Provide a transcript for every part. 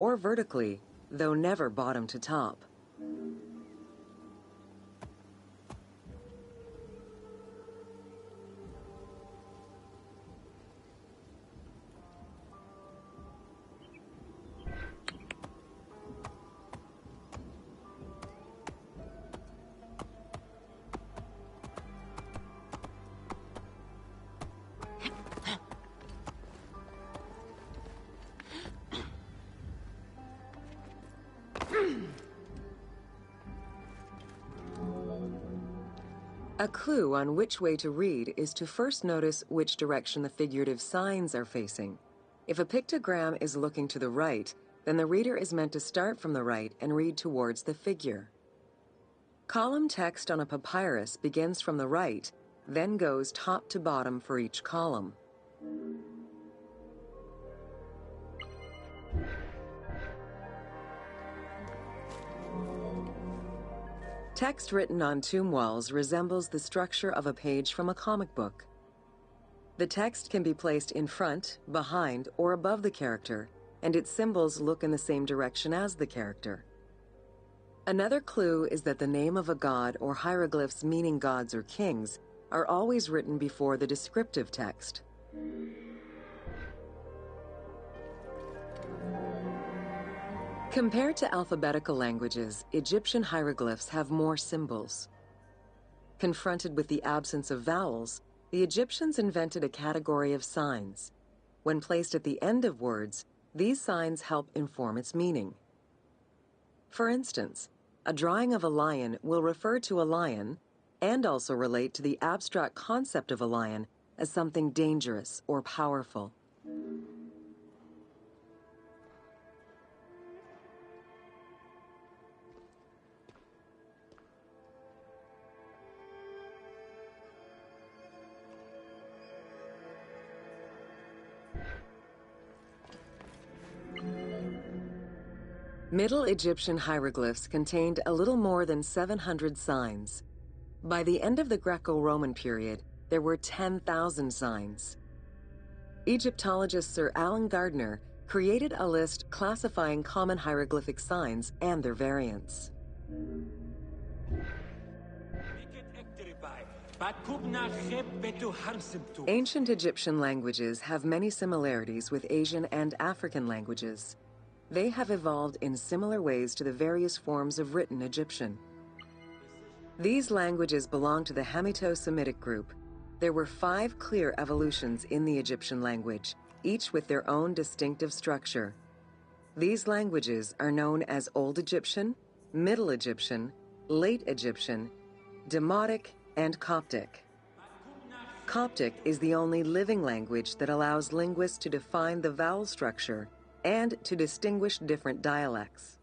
or vertically, though never bottom to top. A clue on which way to read is to first notice which direction the figurative signs are facing. If a pictogram is looking to the right, then the reader is meant to start from the right and read towards the figure. Column text on a papyrus begins from the right, then goes top to bottom for each column. Text written on tomb walls resembles the structure of a page from a comic book. The text can be placed in front, behind, or above the character, and its symbols look in the same direction as the character. Another clue is that the name of a god or hieroglyphs meaning gods or kings are always written before the descriptive text. Compared to alphabetical languages, Egyptian hieroglyphs have more symbols. Confronted with the absence of vowels, the Egyptians invented a category of signs. When placed at the end of words, these signs help inform its meaning. For instance, a drawing of a lion will refer to a lion and also relate to the abstract concept of a lion as something dangerous or powerful. Middle Egyptian hieroglyphs contained a little more than 700 signs. By the end of the Greco-Roman period, there were 10,000 signs. Egyptologist Sir Alan Gardner created a list classifying common hieroglyphic signs and their variants. Ancient Egyptian languages have many similarities with Asian and African languages. They have evolved in similar ways to the various forms of written Egyptian. These languages belong to the Hamito-Semitic group. There were 5 clear evolutions in the Egyptian language, each with their own distinctive structure. These languages are known as Old Egyptian, Middle Egyptian, Late Egyptian, Demotic, and Coptic. Coptic is the only living language that allows linguists to define the vowel structure and to distinguish different dialects.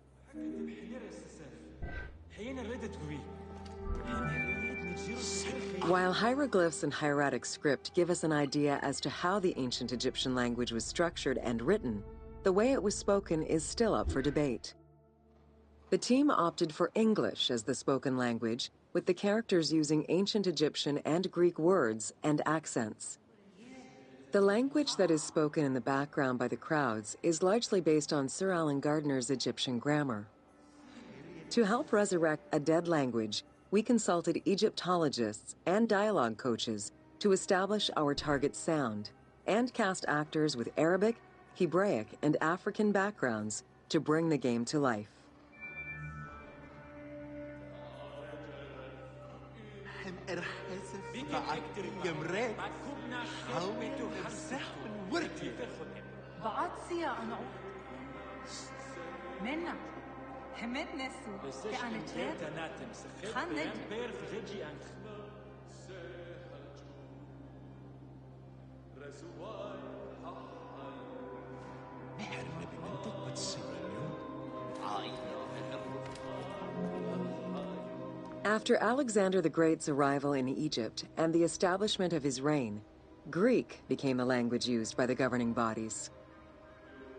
While hieroglyphs and hieratic script give us an idea as to how the ancient Egyptian language was structured and written, the way it was spoken is still up for debate. The team opted for English as the spoken language, with the characters using ancient Egyptian and Greek words and accents. The language that is spoken in the background by the crowds is largely based on Sir Alan Gardner's Egyptian grammar. To help resurrect a dead language, we consulted Egyptologists and dialogue coaches to establish our target sound and cast actors with Arabic, Hebraic, and African backgrounds to bring the game to life. After Alexander the Great's arrival in Egypt and the establishment of his reign, Greek became the language used by the governing bodies.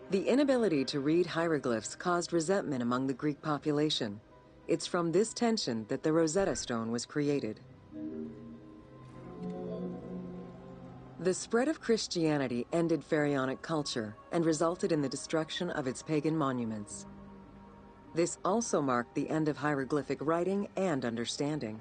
The inability to read hieroglyphs caused resentment among the Greek population. It's from this tension that the Rosetta Stone was created. The spread of Christianity ended pharaonic culture and resulted in the destruction of its pagan monuments. This also marked the end of hieroglyphic writing and understanding.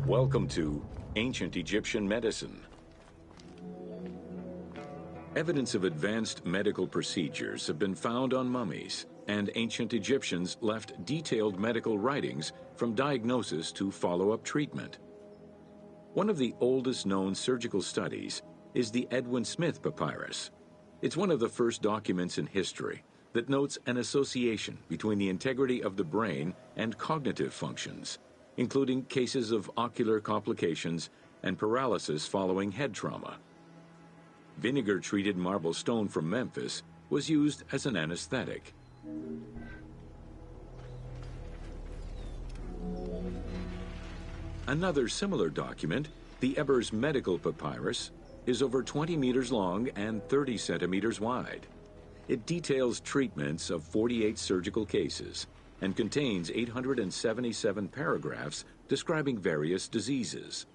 Welcome to Ancient Egyptian Medicine. Evidence of advanced medical procedures have been found on mummies, and ancient Egyptians left detailed medical writings from diagnosis to follow-up treatment. One of the oldest known surgical studies is the Edwin Smith Papyrus. It's one of the first documents in history that notes an association between the integrity of the brain and cognitive functions, including cases of ocular complications and paralysis following head trauma. Vinegar-treated marble stone from Memphis was used as an anesthetic. Another similar document, the Ebers Medical Papyrus, is over 20 meters long and 30 centimeters wide. It details treatments of 48 surgical cases and contains 877 paragraphs describing various diseases.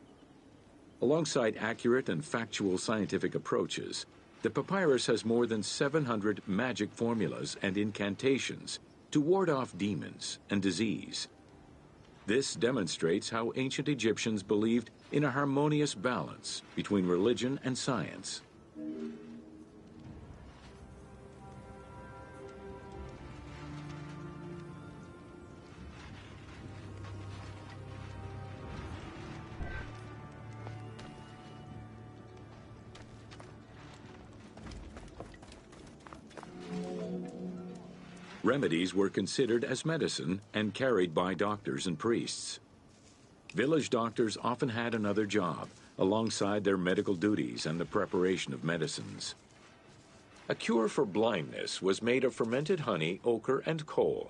Alongside accurate and factual scientific approaches, the papyrus has more than 700 magic formulas and incantations to ward off demons and disease. This demonstrates how ancient Egyptians believed in a harmonious balance between religion and science. Remedies were considered as medicine and carried by doctors and priests. Village doctors often had another job alongside their medical duties and the preparation of medicines. A cure for blindness was made of fermented honey, ochre, and coal.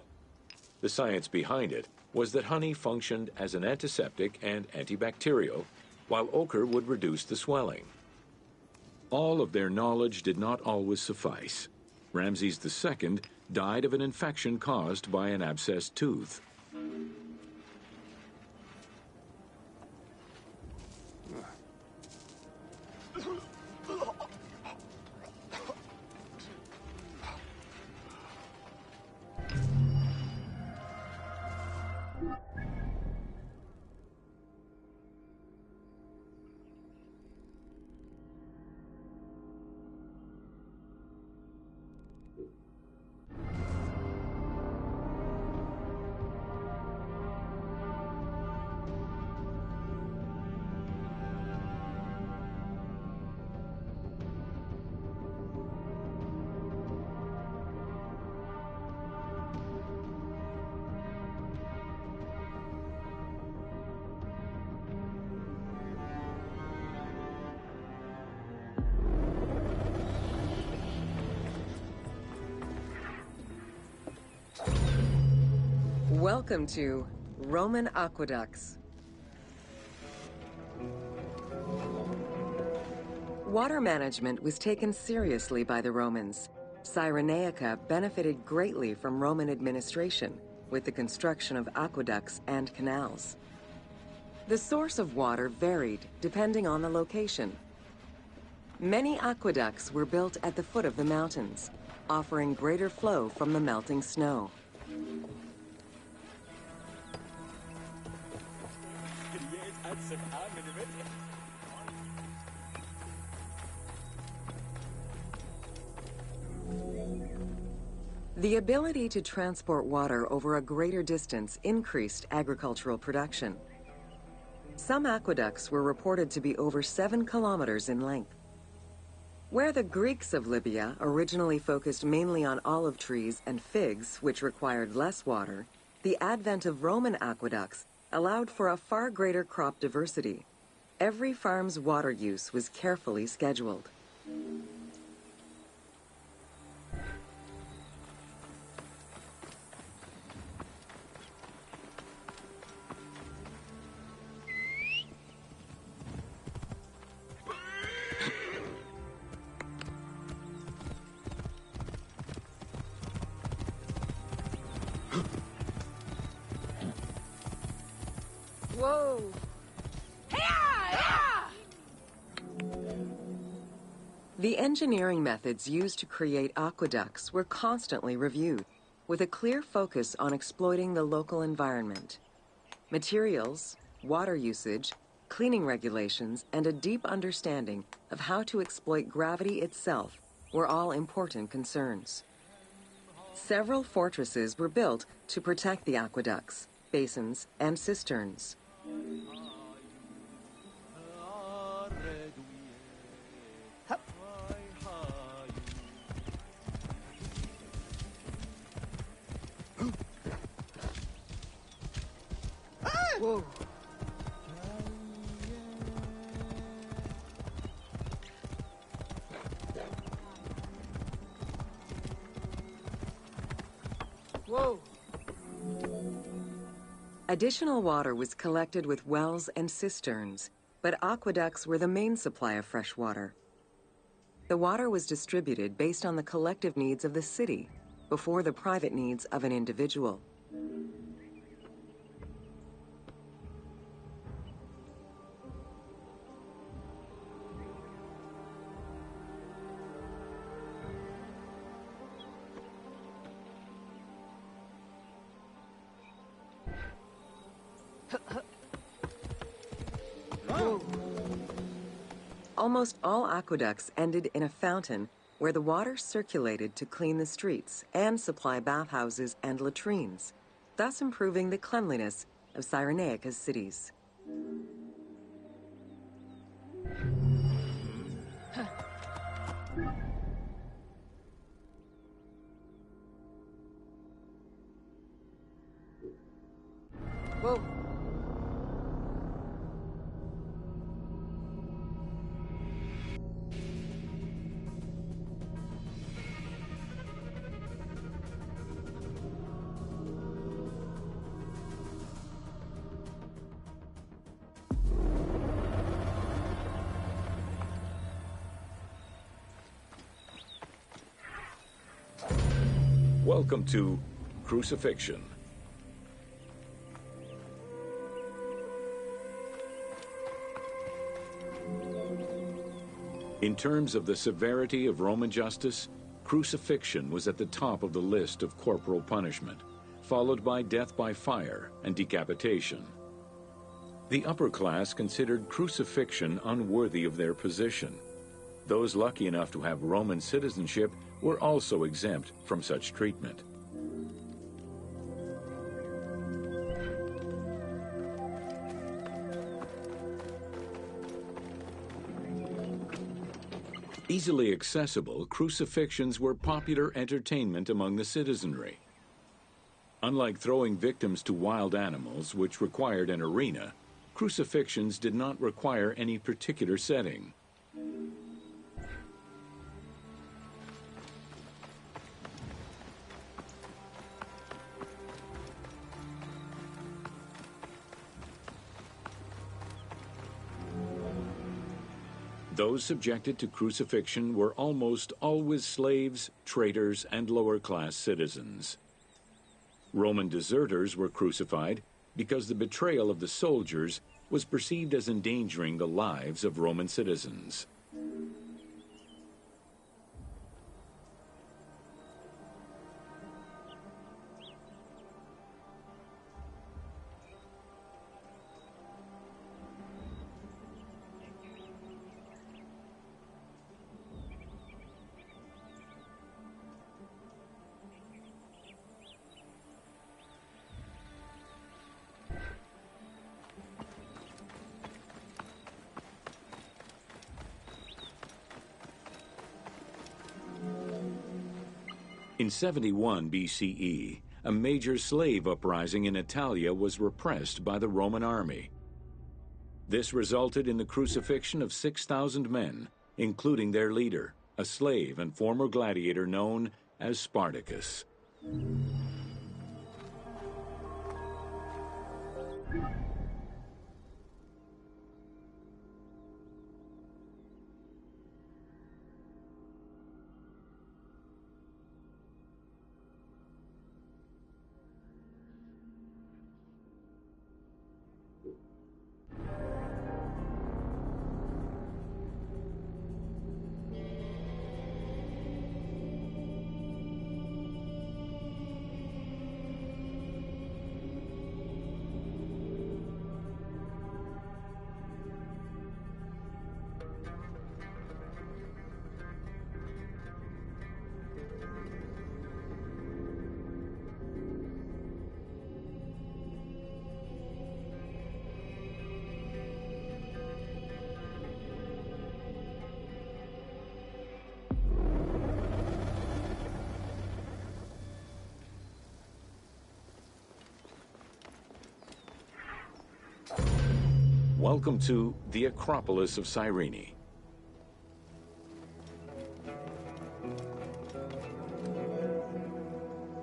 The science behind it was that honey functioned as an antiseptic and antibacterial, while ochre would reduce the swelling. All of their knowledge did not always suffice. Ramses II died of an infection caused by an abscessed tooth. Welcome to Roman Aqueducts. Water management was taken seriously by the Romans. Cyrenaica benefited greatly from Roman administration with the construction of aqueducts and canals. The source of water varied depending on the location. Many aqueducts were built at the foot of the mountains, offering greater flow from the melting snow. The ability to transport water over a greater distance increased agricultural production. Some aqueducts were reported to be over 7 kilometers in length. Where the Greeks of Libya originally focused mainly on olive trees and figs, which required less water, the advent of Roman aqueducts allowed for a far greater crop diversity. Every farm's water use was carefully scheduled. Whoa! The engineering methods used to create aqueducts were constantly reviewed, with a clear focus on exploiting the local environment. Materials, water usage, cleaning regulations, and a deep understanding of how to exploit gravity itself were all important concerns. Several fortresses were built to protect the aqueducts, basins, and cisterns. Whoa! Whoa! Additional water was collected with wells and cisterns, but aqueducts were the main supply of fresh water. The water was distributed based on the collective needs of the city, before the private needs of an individual. Almost all aqueducts ended in a fountain where the water circulated to clean the streets and supply bathhouses and latrines, thus improving the cleanliness of Cyrenaica's cities. Whoa! Welcome to Crucifixion. In terms of the severity of Roman justice, crucifixion was at the top of the list of corporal punishment, followed by death by fire and decapitation. The upper class considered crucifixion unworthy of their position. Those lucky enough to have Roman citizenship were also exempt from such treatment. Easily accessible, crucifixions were popular entertainment among the citizenry. Unlike throwing victims to wild animals, which required an arena, crucifixions did not require any particular setting. Those subjected to crucifixion were almost always slaves, traitors, and lower-class citizens. Roman deserters were crucified because the betrayal of the soldiers was perceived as endangering the lives of Roman citizens. In 71 BCE, a major slave uprising in Italia was repressed by the Roman army. This resulted in the crucifixion of 6,000 men, including their leader, a slave and former gladiator known as Spartacus. Welcome to the Acropolis of Cyrene.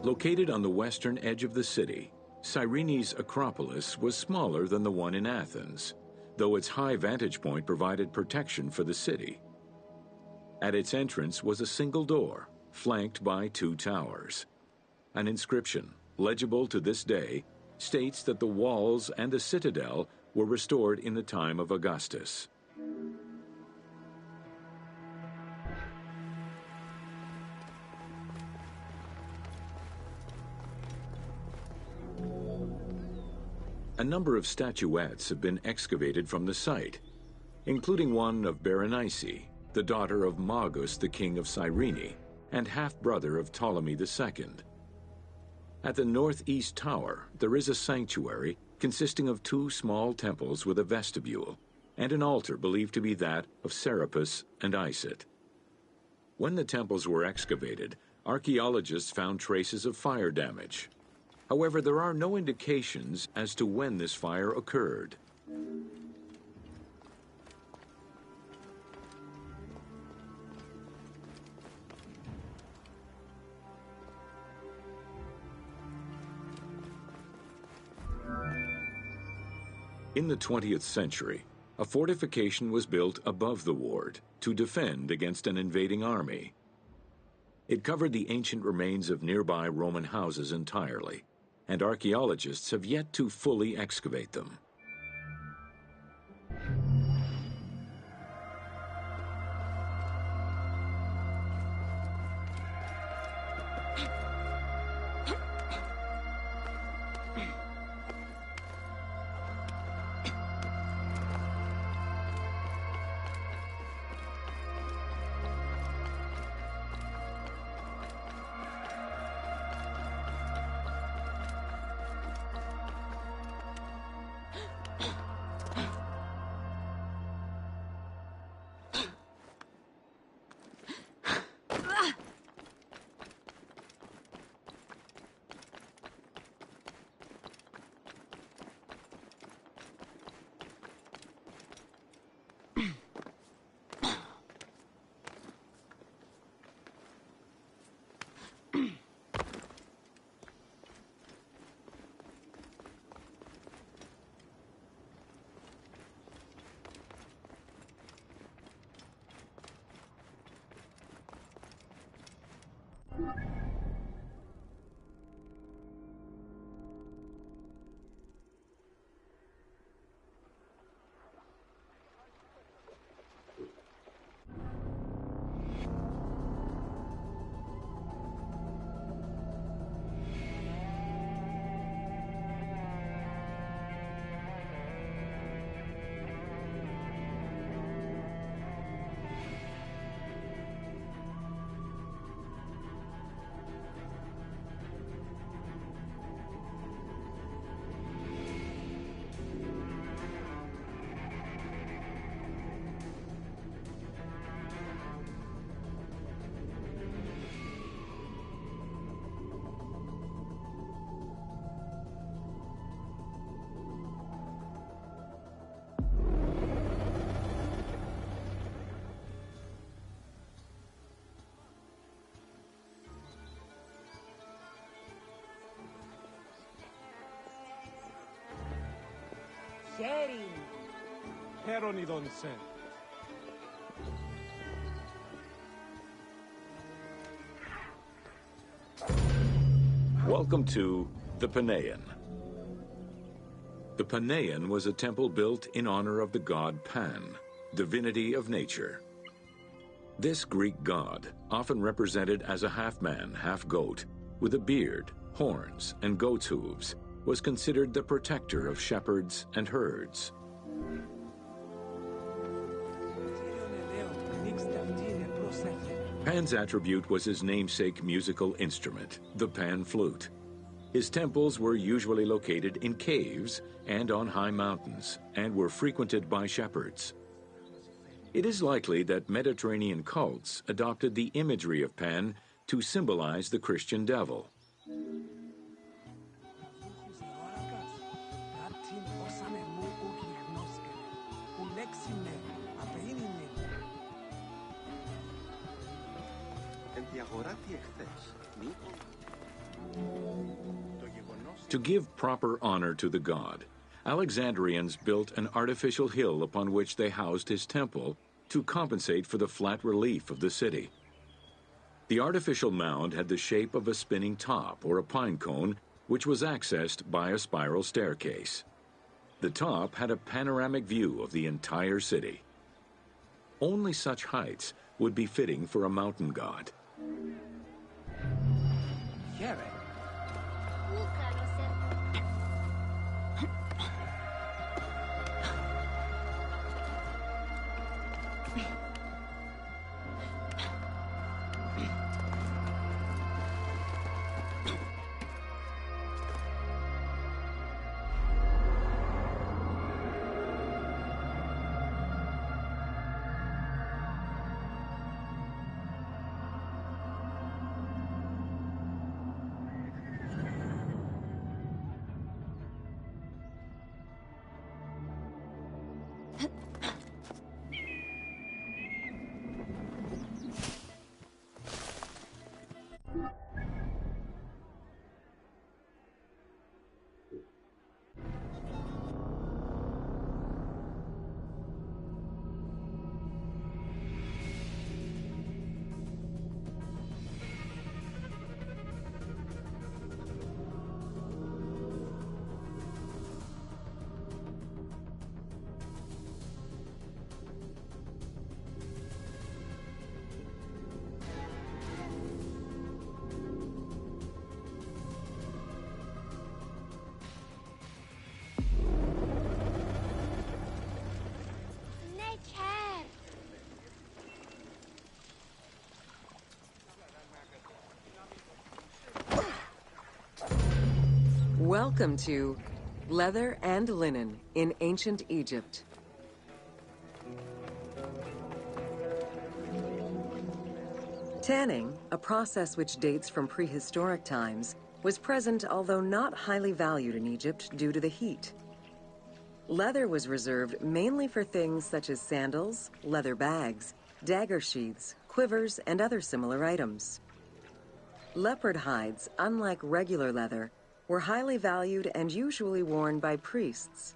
Located on the western edge of the city, Cyrene's Acropolis was smaller than the one in Athens, though its high vantage point provided protection for the city. At its entrance was a single door, flanked by 2 towers. An inscription, legible to this day, states that the walls and the citadel were restored in the time of Augustus. A number of statuettes have been excavated from the site, including one of Berenice, the daughter of Magus, the king of Cyrene, and half-brother of Ptolemy II. At the northeast tower, there is a sanctuary consisting of 2 small temples with a vestibule, and an altar believed to be that of Serapis and Isis. When the temples were excavated, archaeologists found traces of fire damage. However, there are no indications as to when this fire occurred. In the 20th century, a fortification was built above the ward to defend against an invading army. It covered the ancient remains of nearby Roman houses entirely, and archaeologists have yet to fully excavate them. Kerin. Heronidon sen. Welcome to the Panean. The Panean was a temple built in honor of the god Pan, divinity of nature. This Greek god, often represented as a half-man, half-goat, with a beard, horns, and goat's hooves, was considered the protector of shepherds and herds. Pan's attribute was his namesake musical instrument, the pan flute. His temples were usually located in caves and on high mountains, and were frequented by shepherds. It is likely that Mediterranean cults adopted the imagery of Pan to symbolize the Christian devil. To give proper honor to the god, Alexandrians built an artificial hill upon which they housed his temple to compensate for the flat relief of the city. The artificial mound had the shape of a spinning top or a pine cone, which was accessed by a spiral staircase. The top had a panoramic view of the entire city. Only such heights would be fitting for a mountain god. Welcome to Leather and Linen in Ancient Egypt. Tanning, a process which dates from prehistoric times, was present although not highly valued in Egypt due to the heat. Leather was reserved mainly for things such as sandals, leather bags, dagger sheaths, quivers, and other similar items. Leopard hides, unlike regular leather, were highly valued and usually worn by priests.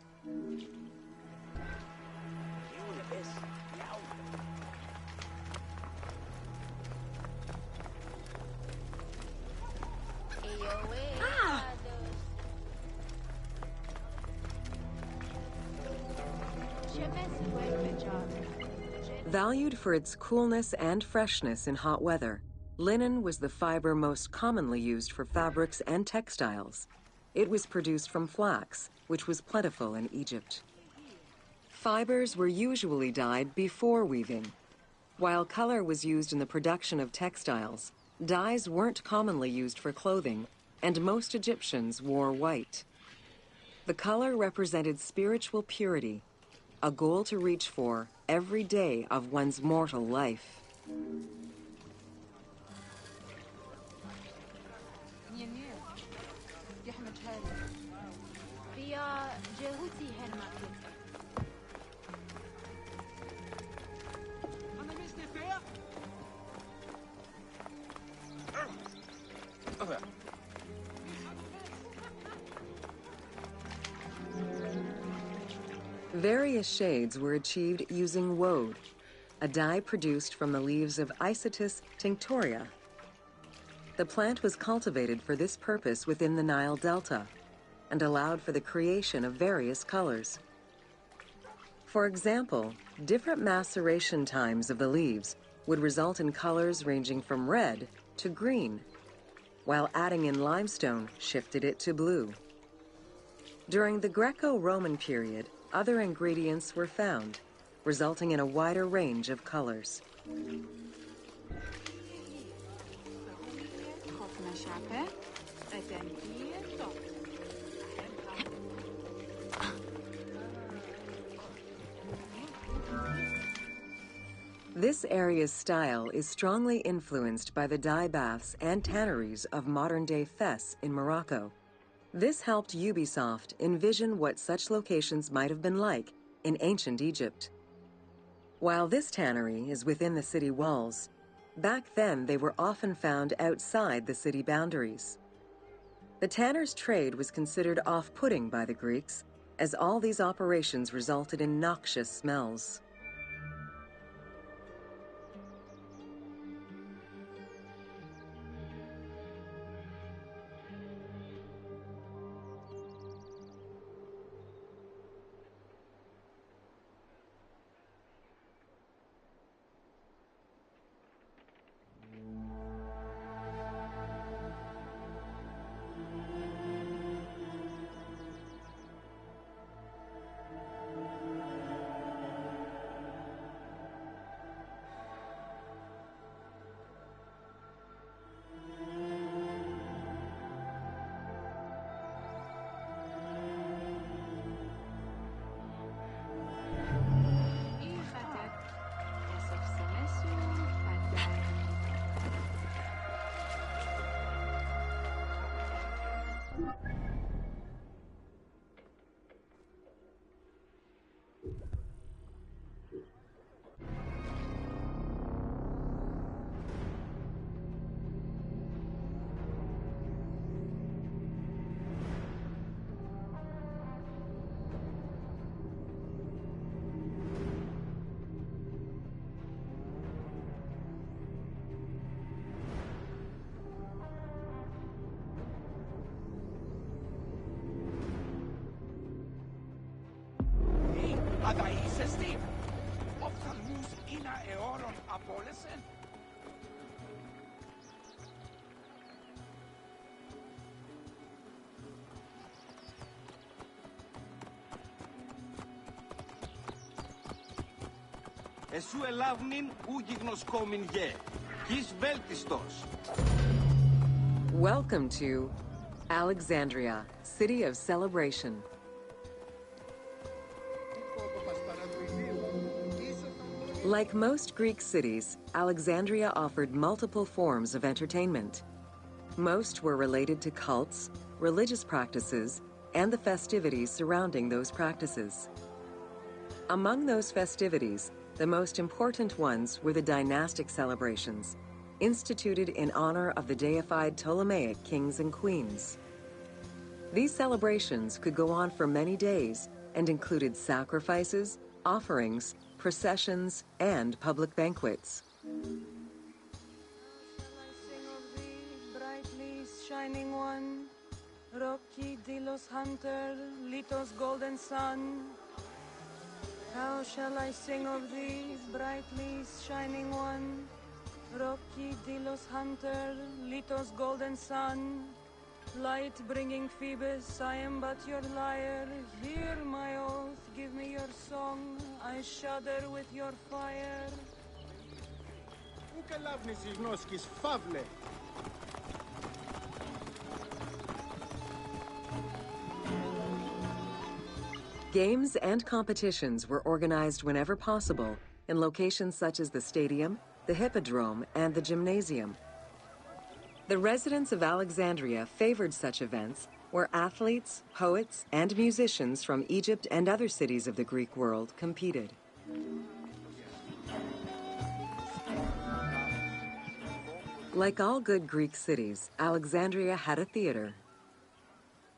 Valued for its coolness and freshness in hot weather, linen was the fiber most commonly used for fabrics and textiles. It was produced from flax, which was plentiful in Egypt. Fibers were usually dyed before weaving. While color was used in the production of textiles, dyes weren't commonly used for clothing, and most Egyptians wore white. The color represented spiritual purity, a goal to reach for every day of one's mortal life. Various shades were achieved using woad, a dye produced from the leaves of Isotis tinctoria. The plant was cultivated for this purpose within the Nile Delta and allowed for the creation of various colors. For example, different maceration times of the leaves would result in colors ranging from red to green, while adding in limestone shifted it to blue. During the Greco-Roman period, other ingredients were found, resulting in a wider range of colors. This area's style is strongly influenced by the dye baths and tanneries of modern-day Fes in Morocco. This helped Ubisoft envision what such locations might have been like in ancient Egypt. While this tannery is within the city walls, back then they were often found outside the city boundaries. The tanner's trade was considered off-putting by the Greeks, as all these operations resulted in noxious smells. Ada isesti. Ophthalmus ina eoron apolisen. Εσού ελάβνην ου γιγνοσκόμην γε. Γης βέλτιστος. Welcome to Alexandria, City of Celebration. Like most Greek cities, Alexandria offered multiple forms of entertainment. Most were related to cults, religious practices, and the festivities surrounding those practices. Among those festivities, the most important ones were the dynastic celebrations, instituted in honor of the deified Ptolemaic kings and queens. These celebrations could go on for many days and included sacrifices, offerings, processions, and public banquets. Sing of thee, brightly shining one, Rocky Delos hunter, Litos golden sun. How shall I sing of thee, brightly shining one, Rocky Delos hunter, Litos golden sun. Light bringing Phoebus, I am but your lyre. Hear my oath, give me your song. I shudder with your fire. Ουκ ελάβνης εις γνώσκης φαύλε. Games and competitions were organized whenever possible in locations such as the stadium, the hippodrome, and the gymnasium. The residents of Alexandria favored such events where athletes, poets, and musicians from Egypt and other cities of the Greek world competed. Like all good Greek cities, Alexandria had a theater.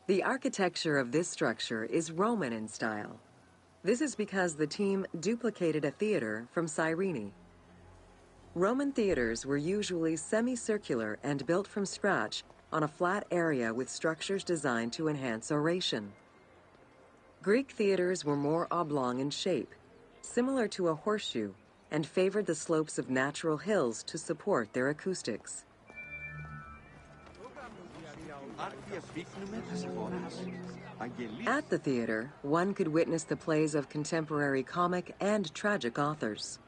The architecture of this structure is Roman in style. This is because the team duplicated a theater from Cyrene. Roman theaters were usually semicircular and built from scratch on a flat area with structures designed to enhance oration. Greek theaters were more oblong in shape, similar to a horseshoe, and favored the slopes of natural hills to support their acoustics. At the theater, one could witness the plays of contemporary comic and tragic authors.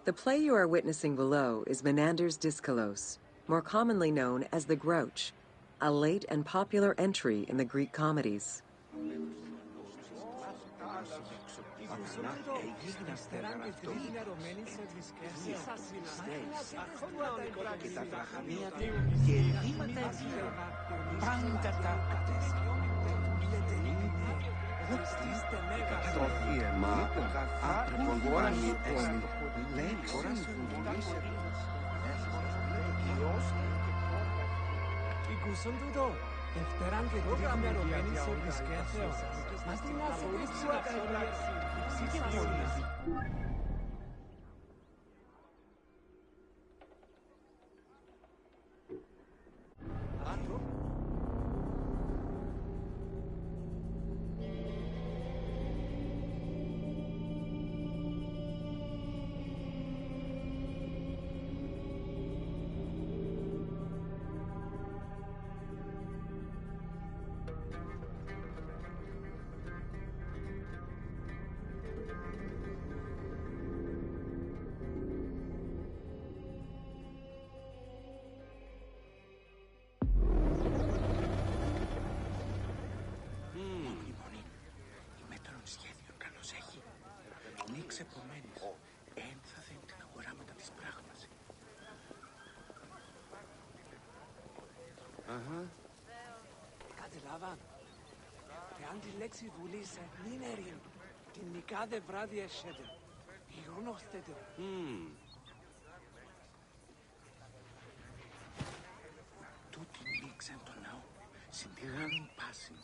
The play you are witnessing below is Menander's Dyskalos, more commonly known as The Grouch, a late and popular entry in the Greek comedies. Καταλάβαν. Εάν τη λέξη βουλήσε, μην έριν. Την νικάδε βράδυ εσέτε. Γνώστετε. Τούτη νίξαν το ναό, συντηγάνουν πάσιν.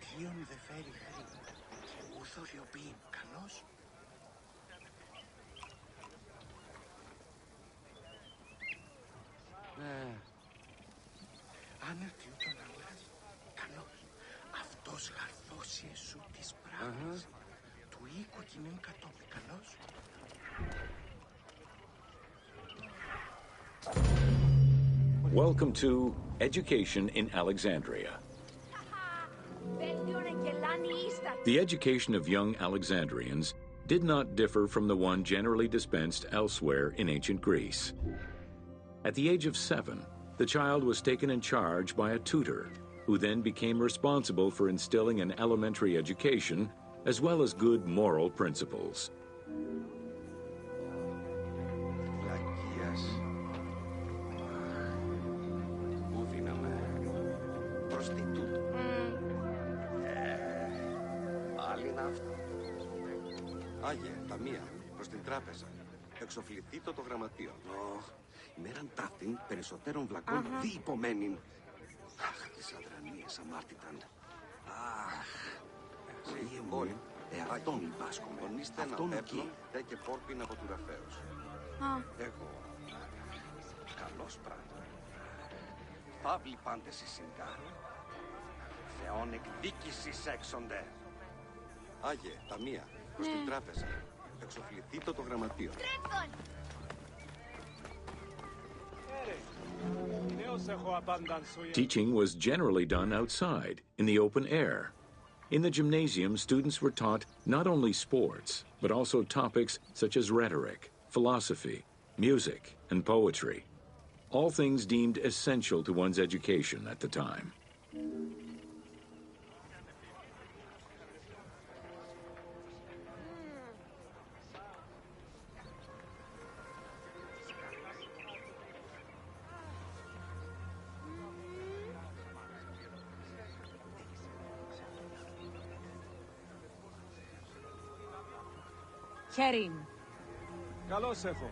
Κοιτίον δε φέρει χρήμα. Και ουθοριοποιήν κανός. Αν έρθει ούτω να βρας, κανός. Αυτός γαρθώσει εσού της πράγμας. Του οίκου κοινήν κατόπι, κανός. Welcome to Education in Alexandria. The education of young Alexandrians did not differ from the one generally dispensed elsewhere in ancient Greece. At the age of 7, the child was taken in charge by a tutor, who then became responsible for instilling an elementary education as well as good moral principles. Άγιε, ταμεία, προς την τράπεζα. Εξοφληθήτω το γραμματείο. Ημέραν ταύτην περισσότερων βλακών διυπομένην. Αχ, τις αδρανίες αμάρτηταν. Αχ, σε πόλη. Αυτόν λιμπάσκομαι. Αυτόν εκεί. Δε και πόρπιν από του Ραφαίος. Εγώ. Καλός πράγμα. Παύλοι πάντες η συγκά. Θεόν εκδίκησης έξονται. Άγιε, ταμεία, προς την τράπεζα. Εξοφληθήτω το γραμματείο. Teaching was generally done outside, in the open air. In the gymnasium, students were taught not only sports, but also topics such as rhetoric, philosophy, music, and poetry, all things deemed essential to one's education at the time. Χέριν. Καλώς έχω.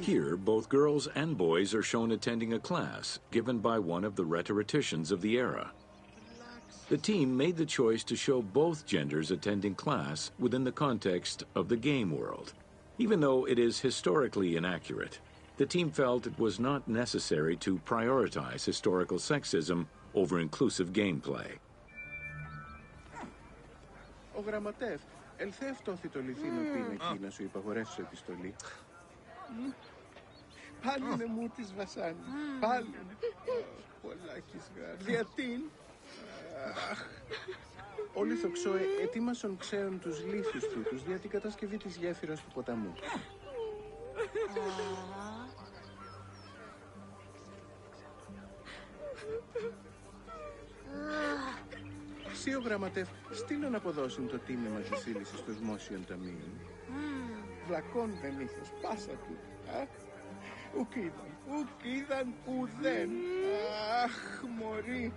Here, both girls and boys are shown attending a class given by one of the rhetoricians of the era. The team made the choice to show both genders attending class within the context of the game world. Even though it is historically inaccurate, the team felt it was not necessary to prioritize historical sexism over inclusive gameplay. Ο γραμματεύ, ελθεύτωθη το λιθίνο πίνακι να σου υπαγορεύσω επιστολή. Πάλι είναι μου της βασάνι. Πάλι. Πολλάκις γάρ. Διατήν. Όλοι θοξόε ετοίμασον ξέων τους λίθους τούτους δια την κατασκευή της γέφυρας του ποταμού. Σύ ο γραμματεύ στείλω να αποδώσουν το τίμημα της σύλλησης στο δημόσιον ταμείο. Βλακών δεν είχες πάσα του. Ουκ είδαν ουδέν. Αχ, μωρή.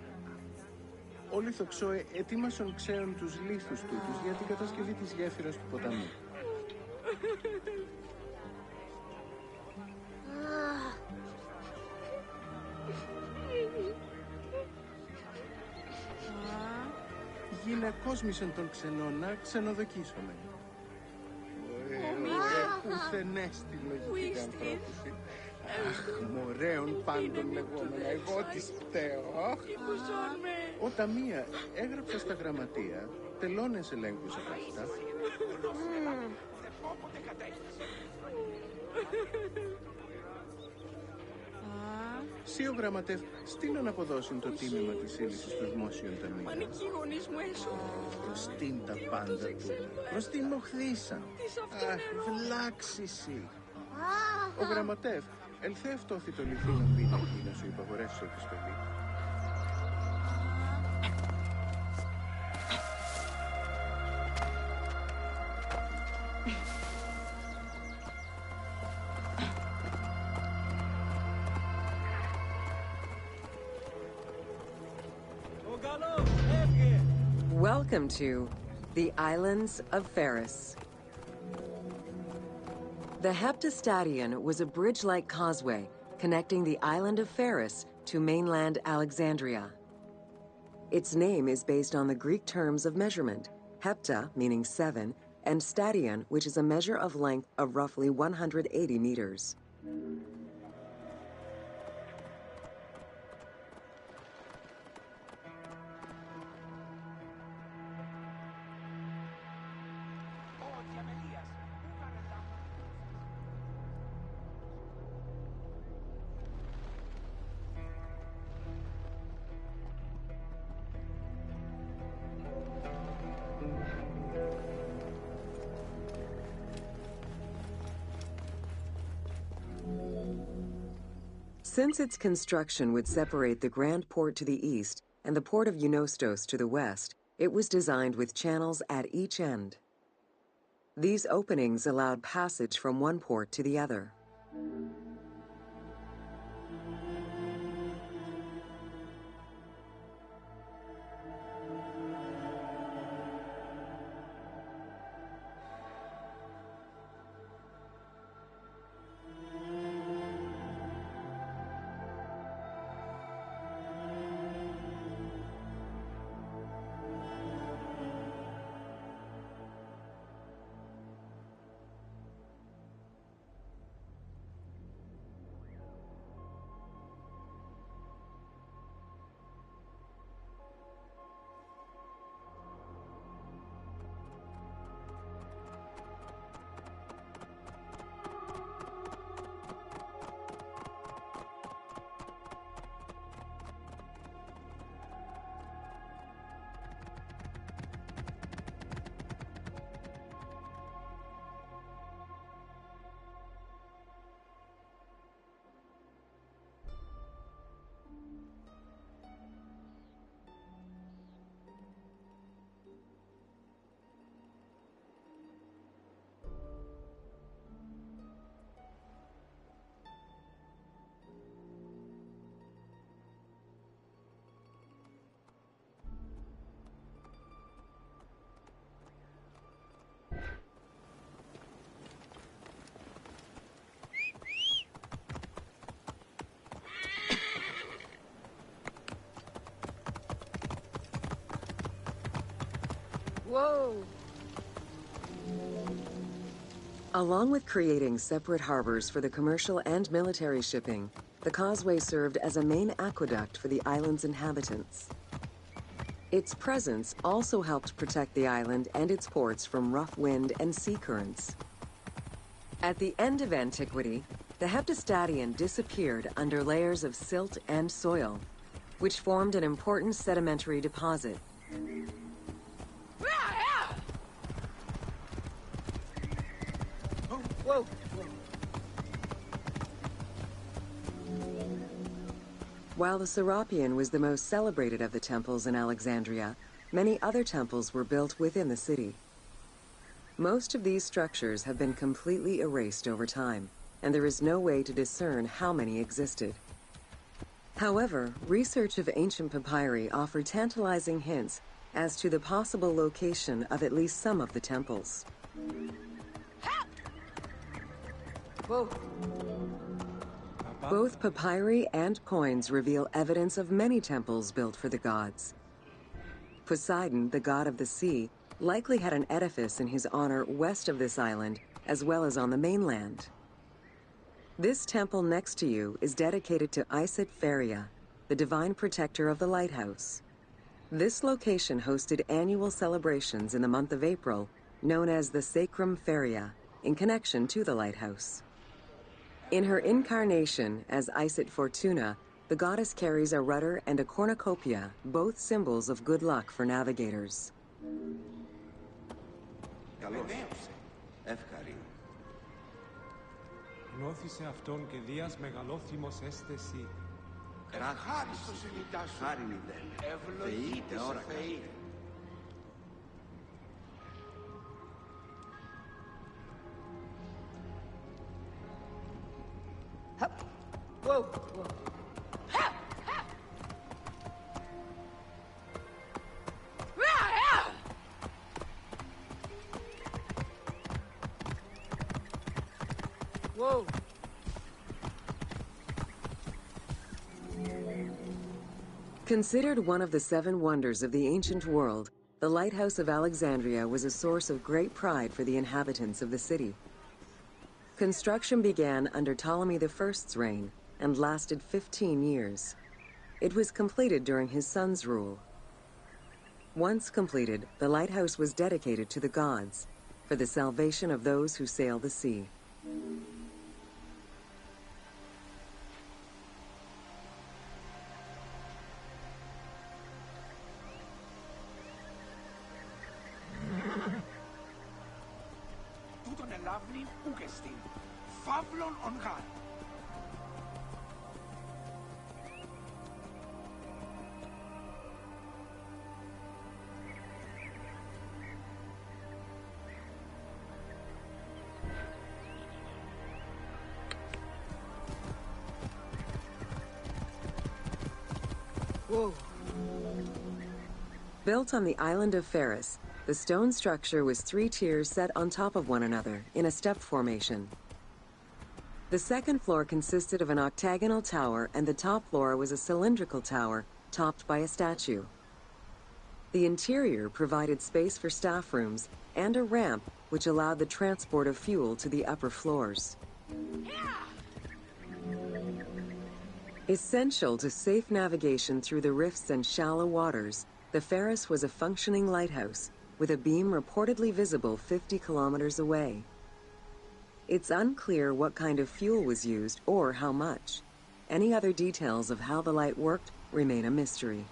Όλοι θοξόε ετοίμασον ξέων τους λίθους τούτους για την κατασκευή της γέφυρας του ποταμού. Γυναικόσμησον τον ξενώνα, ξενοδοκίσομαι. Ουθενέστη λογική ανθρώπουση. Αχ, μωρέων πάντων λεγόμενα, εγώ της φταίω. Ο Ταμία έγραψα στα γραμματεία, τελώνες ελέγχους από αυτά. Σύ ο γραμματεύ στείλω να αποδώσουν το τίμημα της σύλλησης στο δημόσιον ταμείο. Πανικοί γονείς μου έσω. Προς την τα πάντα του. Προς την μοχθήσαν. Αχ, βλάξισι. Ο γραμματεύ ελθεύτωθη το λιθίνο πίνακι να σου υπαγορεύσω επιστολή. Welcome to the Islands of Ferris. The Heptastadion was a bridge-like causeway connecting the island of Ferris to mainland Alexandria. Its name is based on the Greek terms of measurement, hepta, meaning 7, and stadion, which is a measure of length of roughly 180 meters. Since its construction would separate the Grand Port to the east and the port of Eunostos to the west, it was designed with channels at each end. These openings allowed passage from one port to the other. Whoa! Along with creating separate harbors for the commercial and military shipping, the causeway served as a main aqueduct for the island's inhabitants. Its presence also helped protect the island and its ports from rough wind and sea currents. At the end of antiquity, the Heptastadion disappeared under layers of silt and soil, which formed an important sedimentary deposit. Whoa! While the Serapeum was the most celebrated of the temples in Alexandria, many other temples were built within the city. Most of these structures have been completely erased over time, and there is no way to discern how many existed. However, research of ancient papyri offered tantalizing hints as to the possible location of at least some of the temples. Whoa! Both papyri and coins reveal evidence of many temples built for the gods. Poseidon, the god of the sea, likely had an edifice in his honor west of this island, as well as on the mainland. This temple next to you is dedicated to Isis Pharia, the divine protector of the lighthouse. This location hosted annual celebrations in the month of April, known as the Sacrum Pharia, in connection to the lighthouse. In her incarnation as Isis Fortuna, the goddess carries a rudder and a cornucopia, both symbols of good luck for navigators. Καλώς. Ευχαρί. Νόθησε αυτόν και δίας μεγαλόθυμος έστε εσύ. Ευχάριστος ημιτά σου. Χάριν ιδέν. Ευλογείται Θεοί ώρα Θεή. Whoa! Whoa! Whoa! Considered one of the 7 wonders of the ancient world, the Lighthouse of Alexandria was a source of great pride for the inhabitants of the city. Construction began under Ptolemy I's reign and lasted 15 years. It was completed during his son's rule. Once completed, the lighthouse was dedicated to the gods for the salvation of those who sail the sea. Τούτον ελάβνην ούκ εστίν. Φαύλον ον γάρ. Whoa! Built on the island of Pharos, the stone structure was 3 tiers set on top of one another in a step formation. The second floor consisted of an octagonal tower, and the top floor was a cylindrical tower topped by a statue. The interior provided space for staff rooms and a ramp which allowed the transport of fuel to the upper floors. Essential to safe navigation through the rifts and shallow waters, the Pharos was a functioning lighthouse with a beam reportedly visible 50 kilometers away. It's unclear what kind of fuel was used or how much. Any other details of how the light worked remain a mystery.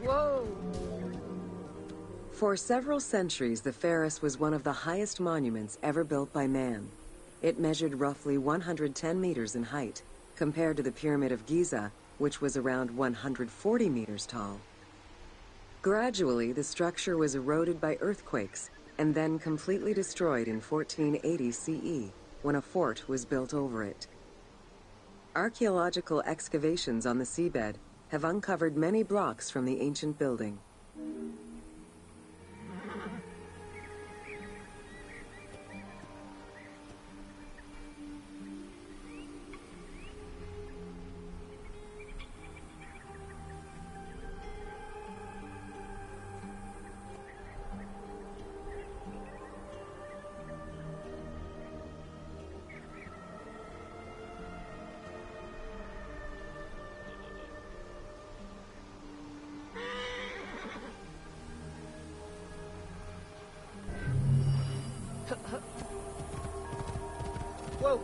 Whoa! For several centuries, the Pharos was one of the highest monuments ever built by man. It measured roughly 110 meters in height, compared to the Pyramid of Giza, which was around 140 meters tall. Gradually, the structure was eroded by earthquakes and then completely destroyed in 1480 CE when a fort was built over it. Archaeological excavations on the seabed have uncovered many blocks from the ancient building. Whoa!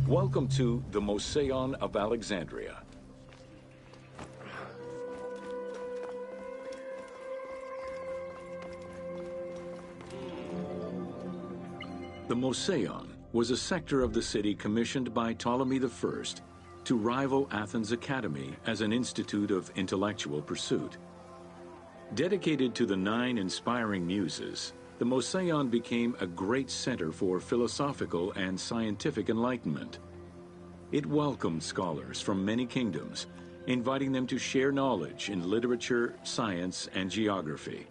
Welcome to the Mouseion of Alexandria. The Mouseion was a sector of the city commissioned by Ptolemy I to rival Athens Academy as an institute of intellectual pursuit. Dedicated to the 9 inspiring muses, the Mouseion became a great center for philosophical and scientific enlightenment. It welcomed scholars from many kingdoms, inviting them to share knowledge in literature, science, and geography.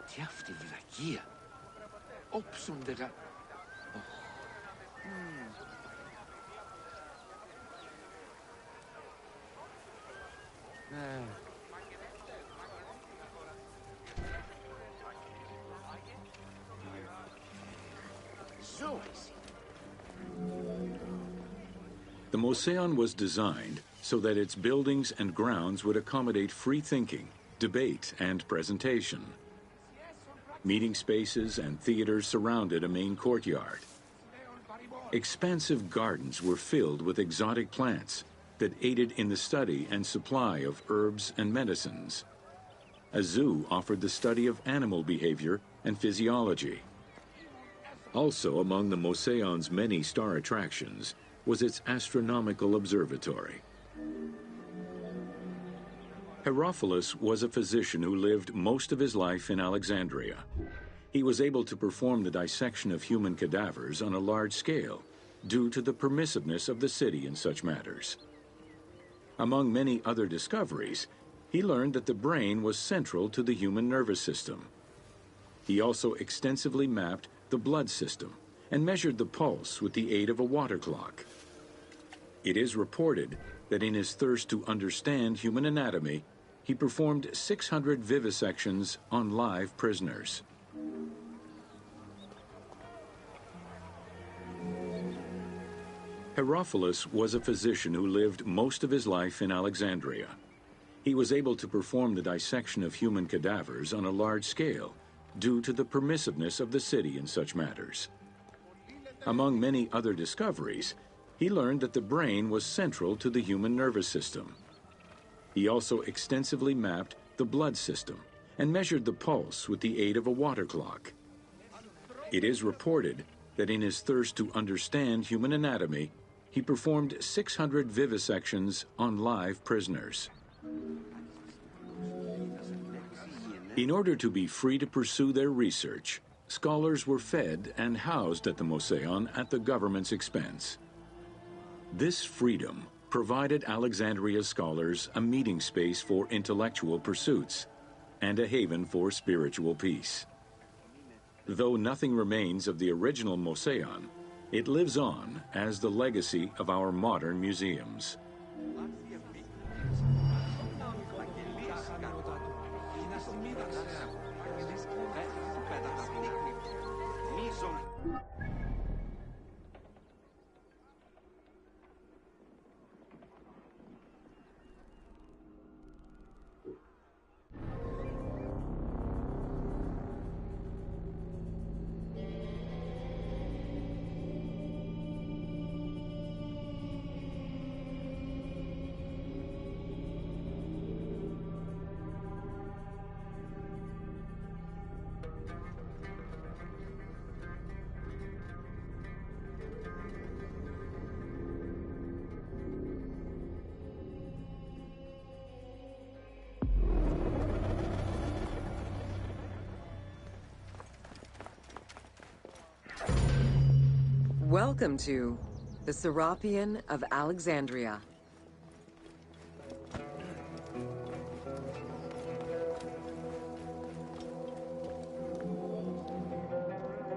Τι αυτή η βλακεία. Όψονται γα... The Mouseion was designed so that its buildings and grounds would accommodate free thinking, debate, and presentation. Meeting spaces and theaters surrounded a main courtyard. Expansive gardens were filled with exotic plants that aided in the study and supply of herbs and medicines. A zoo offered the study of animal behavior and physiology. Also among the Mouseion's many star attractions was its astronomical observatory. Herophilus was a physician who lived most of his life in Alexandria. He was able to perform the dissection of human cadavers on a large scale due to the permissiveness of the city in such matters. Among many other discoveries, he learned that the brain was central to the human nervous system. He also extensively mapped the blood system and measured the pulse with the aid of a water clock. It is reported that in his thirst to understand human anatomy, he performed 600 vivisections on live prisoners. Herophilus was a physician who lived most of his life in Alexandria. He was able to perform the dissection of human cadavers on a large scale due to the permissiveness of the city in such matters. Among many other discoveries, he learned that the brain was central to the human nervous system. He also extensively mapped the blood system and measured the pulse with the aid of a water clock. It is reported that in his thirst to understand human anatomy, he performed 600 vivisections on live prisoners. In order to be free to pursue their research, scholars were fed and housed at the Mouseion at the government's expense. This freedom provided Alexandria's scholars a meeting space for intellectual pursuits and a haven for spiritual peace. Though nothing remains of the original Moseon, it lives on as the legacy of our modern museums. Welcome to the Serapeum of Alexandria.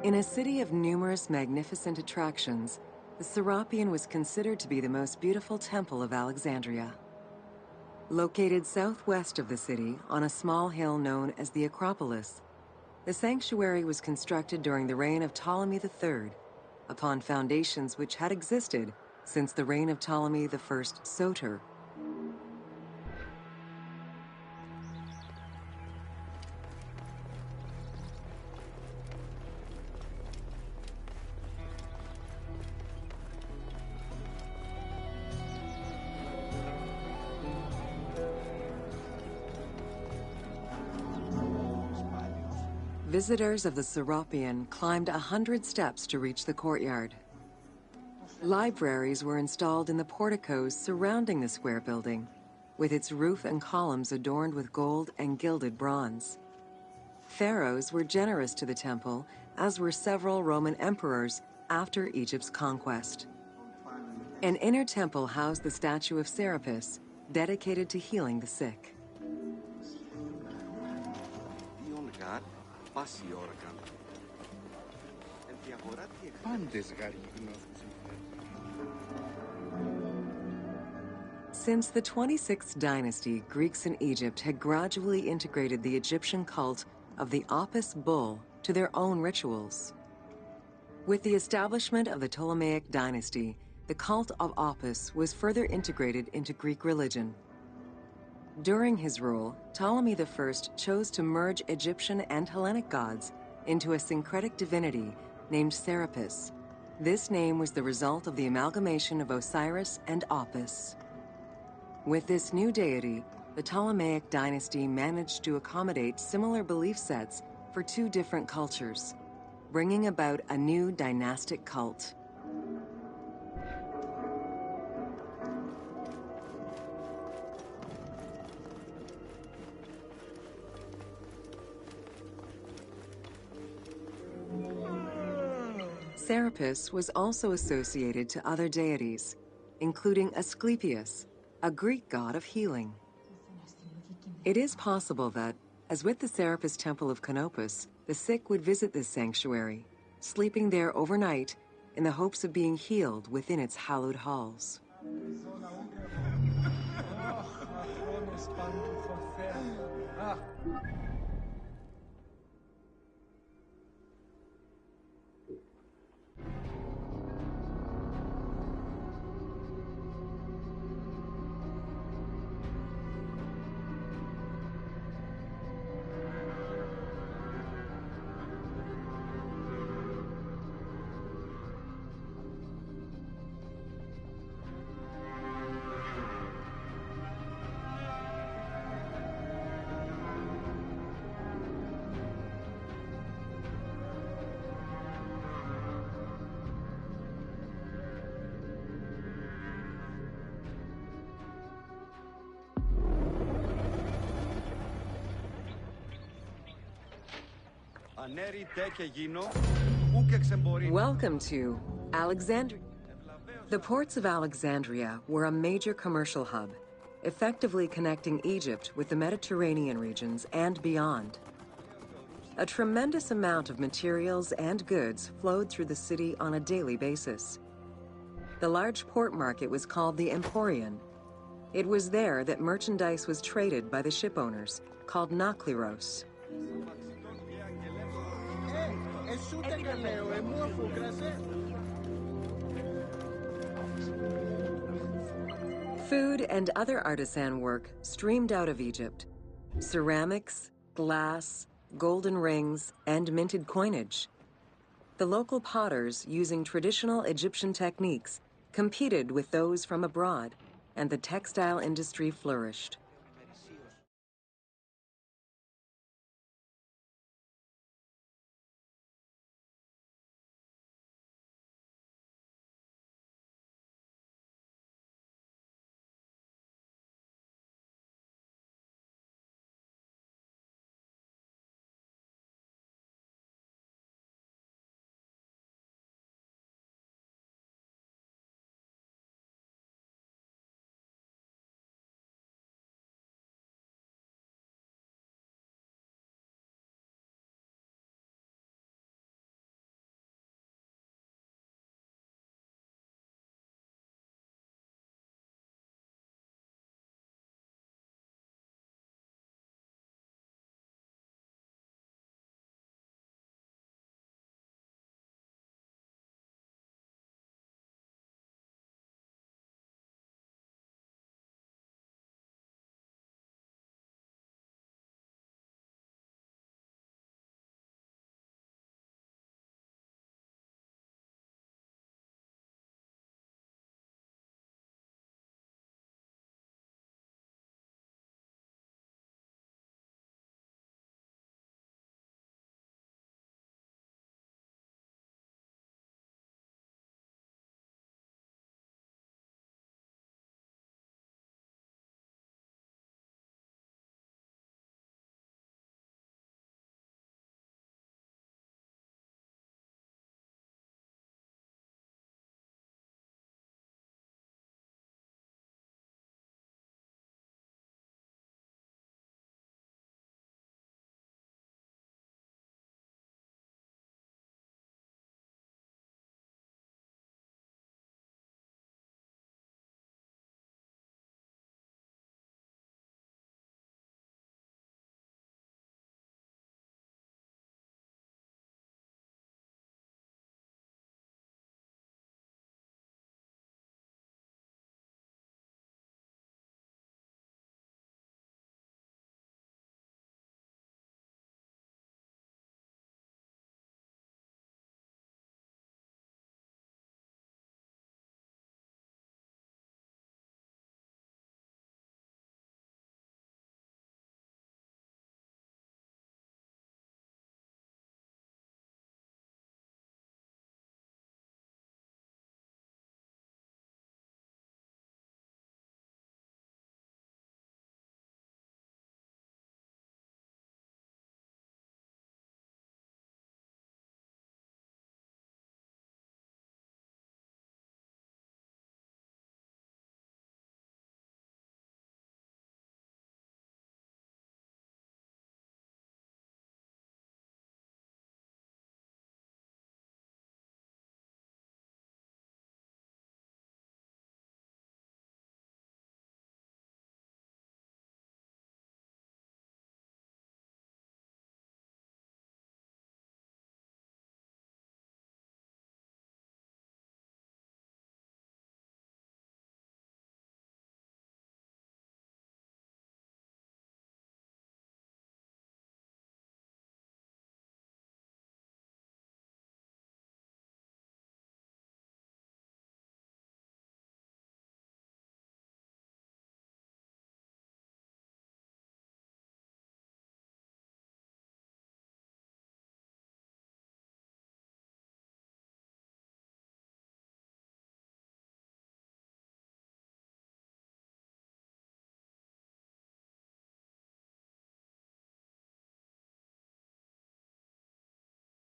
In a city of numerous magnificent attractions, the Serapeum was considered to be the most beautiful temple of Alexandria. Located southwest of the city on a small hill known as the Acropolis, the sanctuary was constructed during the reign of Ptolemy III, upon foundations which had existed since the reign of Ptolemy I Soter. Visitors of the Serapeum climbed 100 steps to reach the courtyard. Libraries were installed in the porticos surrounding the square building, with its roof and columns adorned with gold and gilded bronze. Pharaohs were generous to the temple, as were several Roman emperors after Egypt's conquest. An inner temple housed the statue of Serapis, dedicated to healing the sick. Since the 26th dynasty, Greeks in Egypt had gradually integrated the Egyptian cult of the Apis bull to their own rituals. With the establishment of the Ptolemaic dynasty, the cult of Apis was further integrated into Greek religion. During his rule, Ptolemy I chose to merge Egyptian and Hellenic gods into a syncretic divinity named Serapis. This name was the result of the amalgamation of Osiris and Apis. With this new deity, the Ptolemaic dynasty managed to accommodate similar belief sets for two different cultures, bringing about a new dynastic cult. Serapis was also associated to other deities, including Asclepius, a Greek god of healing. It is possible that, as with the Serapis Temple of Canopus, the sick would visit this sanctuary, sleeping there overnight in the hopes of being healed within its hallowed halls. Welcome to Alexandria. The ports of Alexandria were a major commercial hub, effectively connecting Egypt with the Mediterranean regions and beyond. A tremendous amount of materials and goods flowed through the city on a daily basis. The large port market was called the Emporion. It was there that merchandise was traded by the ship owners, called Nakliros. Food and other artisan work streamed out of Egypt. Ceramics, glass, golden rings, and minted coinage. The local potters, using traditional Egyptian techniques, competed with those from abroad, and the textile industry flourished.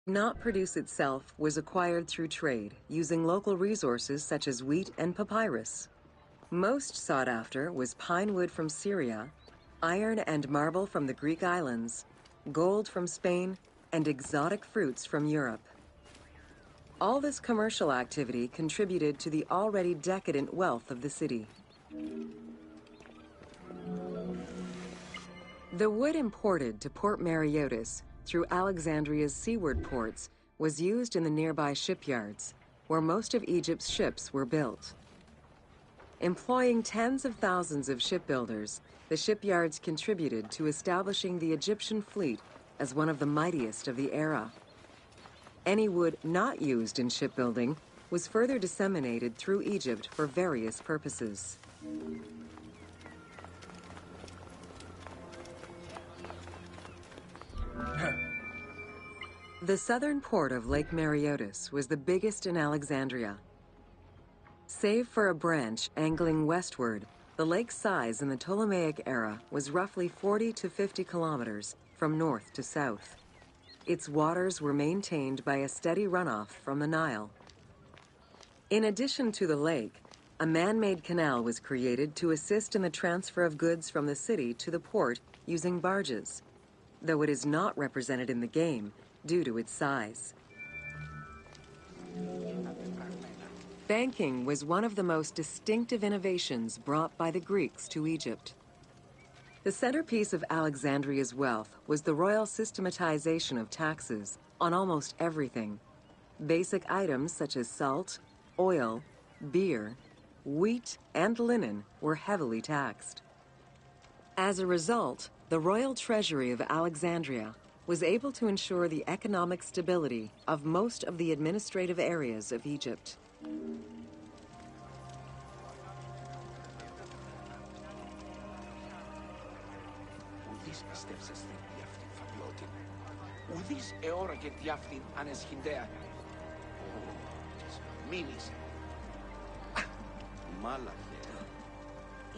Not produce itself was acquired through trade, using local resources such as wheat and papyrus. Most sought after was pine wood from Syria, iron and marble from the Greek islands, gold from Spain, and exotic fruits from Europe. All this commercial activity contributed to the already decadent wealth of the city. The wood imported to Port Mareotis through Alexandria's seaward ports was used in the nearby shipyards, where most of Egypt's ships were built. Employing tens of thousands of shipbuilders, the shipyards contributed to establishing the Egyptian fleet as one of the mightiest of the era. Any wood not used in shipbuilding was further disseminated through Egypt for various purposes. The southern port of Lake Mareotis was the biggest in Alexandria. Save for a branch angling westward, the lake's size in the Ptolemaic era was roughly 40 to 50 kilometers from north to south. Its waters were maintained by a steady runoff from the Nile. In addition to the lake, a man-made canal was created to assist in the transfer of goods from the city to the port using barges, though it is not represented in the game due to its size. Banking was one of the most distinctive innovations brought by the Greeks to Egypt. The centerpiece of Alexandria's wealth was the royal systematization of taxes on almost everything. Basic items such as salt, oil, beer, wheat, and linen were heavily taxed. As a result, the royal treasury of Alexandria was able to ensure the economic stability of most of the administrative areas of Egypt. Ουδής πιστεύσαστε τι αυτήν θα πλώτη. Ουδής εώραγε τι αυτήν ανεσχυντέα. Της μήνυσε. Μάλαχε.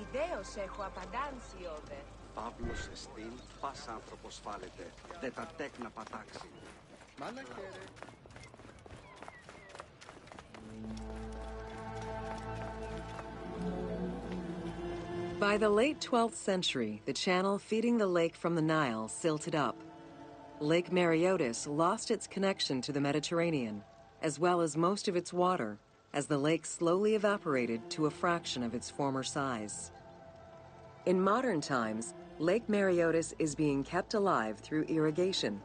Ιδέως έχω απαντάνσει, όδε. Παύλος εστίν, πας άνθρωπος φάλετε, δε τα τέκνα πατάξει. Μάλαχε ρε. By the late 12th century, the channel feeding the lake from the Nile silted up. Lake Mareotis lost its connection to the Mediterranean, as well as most of its water, as the lake slowly evaporated to a fraction of its former size. In modern times, Lake Mareotis is being kept alive through irrigation.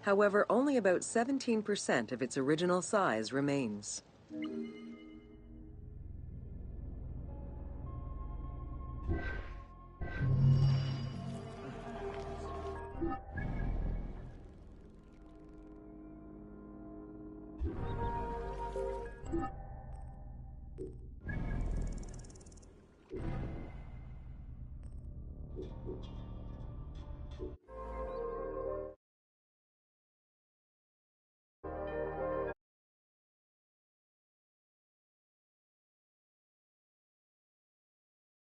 However, only about 17% of its original size remains. Thank you.